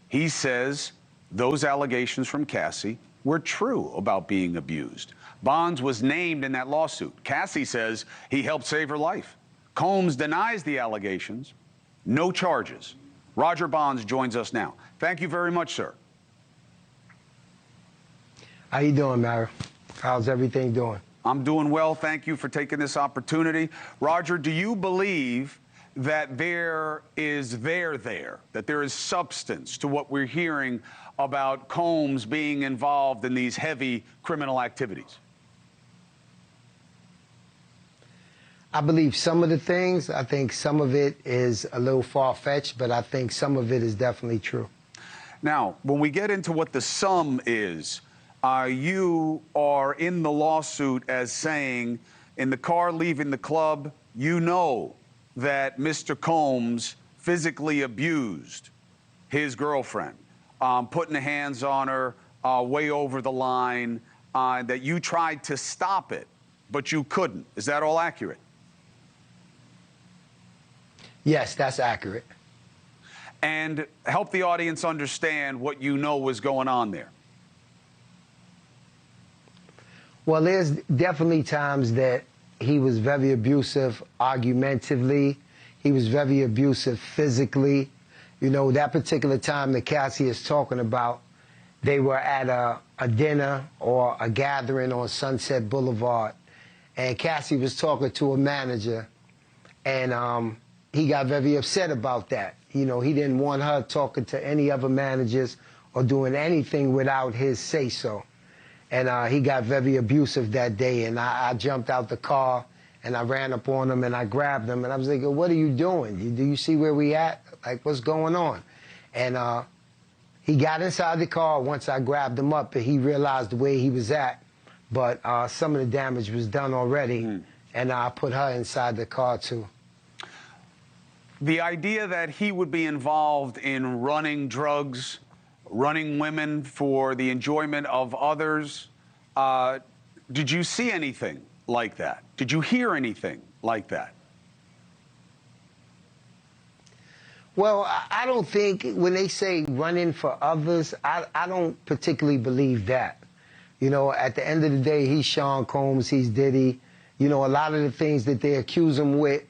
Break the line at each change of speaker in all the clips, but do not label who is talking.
He says those allegations from Cassie were true about being abused. Bonds was named in that lawsuit. Cassie says he helped save her life. Combs denies the allegations. No charges. Roger Bonds joins us now. Thank you very much, sir.
How you doing, Mara? How's everything doing?
I'm doing well. Thank you for taking this opportunity. Roger, do you believe that there is that there is substance to what we're hearing about Combs being involved in these heavy criminal activities?
I believe some of the things. I think some of it is a little far-fetched, but I think some of it is definitely true.
Now, when we get into what the sum is, you are in the lawsuit as saying, in the car leaving the club, you know that Mr. Combs physically abused his girlfriend, putting the hands on her way over the line, that you tried to stop it, but you couldn't. Is that all accurate?
Yes, that's accurate.
And help the audience understand what you know was going on there.
Well, there's definitely times that he was very abusive argumentatively. He was very abusive physically. You know, that particular time that Cassie is talking about, they were at a dinner or a gathering on Sunset Boulevard. And Cassie was talking to a manager, and he got very upset about that. You know, he didn't want her talking to any other managers or doing anything without his say-so. And he got very abusive that day, and I jumped out the car, and I ran up on him, and I grabbed him, and I was like, what are you doing? Do you see where we at? Like, what's going on? And he got inside the car once I grabbed him up, and he realized the way he was at, but some of the damage was done already, and I put her inside the car, too.
The idea that he would be involved in running drugs, running women for the enjoyment of others, did you see anything like that? Did you hear anything like that?
Well, I don't think when they say running for others, I don't particularly believe that. You know, at the end of the day, he's Sean Combs, he's Diddy. You know, a lot of the things that they accuse him with,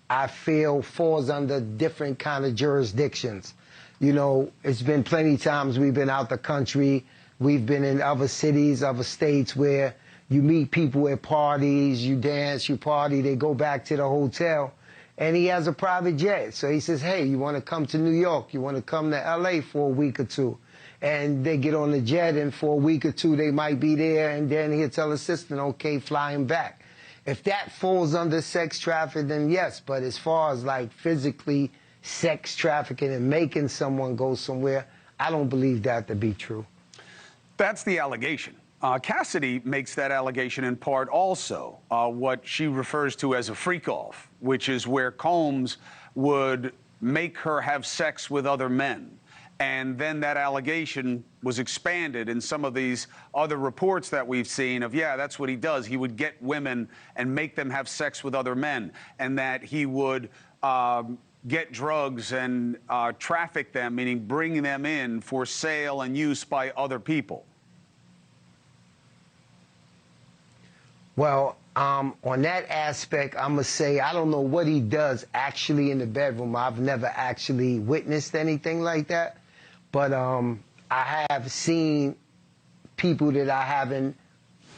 I feel falls under different kind of jurisdictions. You know, it's been plenty times we've been out the country. We've been in other cities, other states where you meet people at parties, you dance, you party, they go back to the hotel, and he has a private jet. So he says, hey, you want to come to New York? You want to come to L.A. for a week or two? And they get on the jet, and for a week or two, they might be there, and then he'll tell the assistant, okay, fly him back. If that falls under sex trafficking, then yes. But as far as like physically sex trafficking and making someone go somewhere, I don't believe that to be true.
That's the allegation. Cassidy makes that allegation in part also what she refers to as a freak-off, which is where Combs would make her have sex with other men. And then that allegation was expanded in some of these other reports that we've seen of, yeah, that's what he does. He would get women and make them have sex with other men, and that he would get drugs and traffic them, meaning bring them in for sale and use by other people.
Well, on that aspect, I'm going to say I don't know what he does actually in the bedroom. I've never actually witnessed anything like that. But I have seen people that I haven't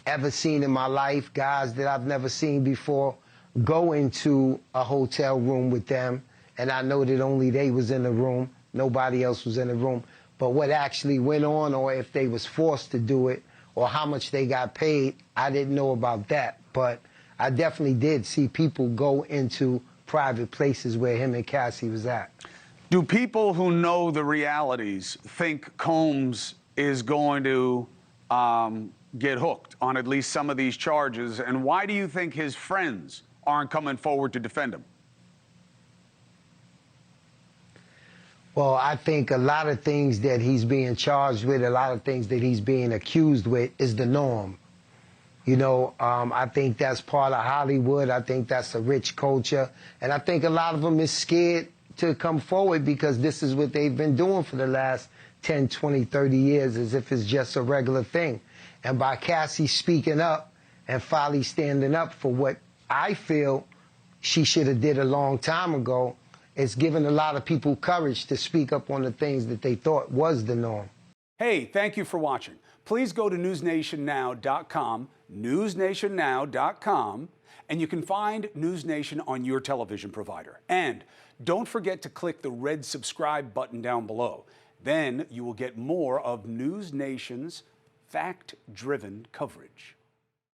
ever seen in my life, guys that I've never seen before, go into a hotel room with them. And I know that only they was in the room. Nobody else was in the room. But what actually went on, or if they was forced to do it, or how much they got paid, I didn't know about that. But I definitely did see people go into private places where him and Cassie was at.
Do people who know the realities think Combs is going to get hooked on at least some of these charges? And why do you think his friends aren't coming forward to defend him?
Well, I think a lot of things that he's being charged with, a lot of things that he's being accused with is the norm. You know, I think that's part of Hollywood. I think that's a rich culture. And I think a lot of them is scared to come forward because this is what they've been doing for the last 10, 20, 30 years as if it's just a regular thing. And by Cassie speaking up and finally standing up for what I feel she should have did a long time ago, it's given a lot of people courage to speak up on the things that they thought was the norm.
Hey, thank you for watching. Please go to newsnationnow.com, newsnationnow.com, and you can find News Nation on your television provider. And don't forget to click the red subscribe button down below. Then you will get more of News Nation's fact-driven coverage.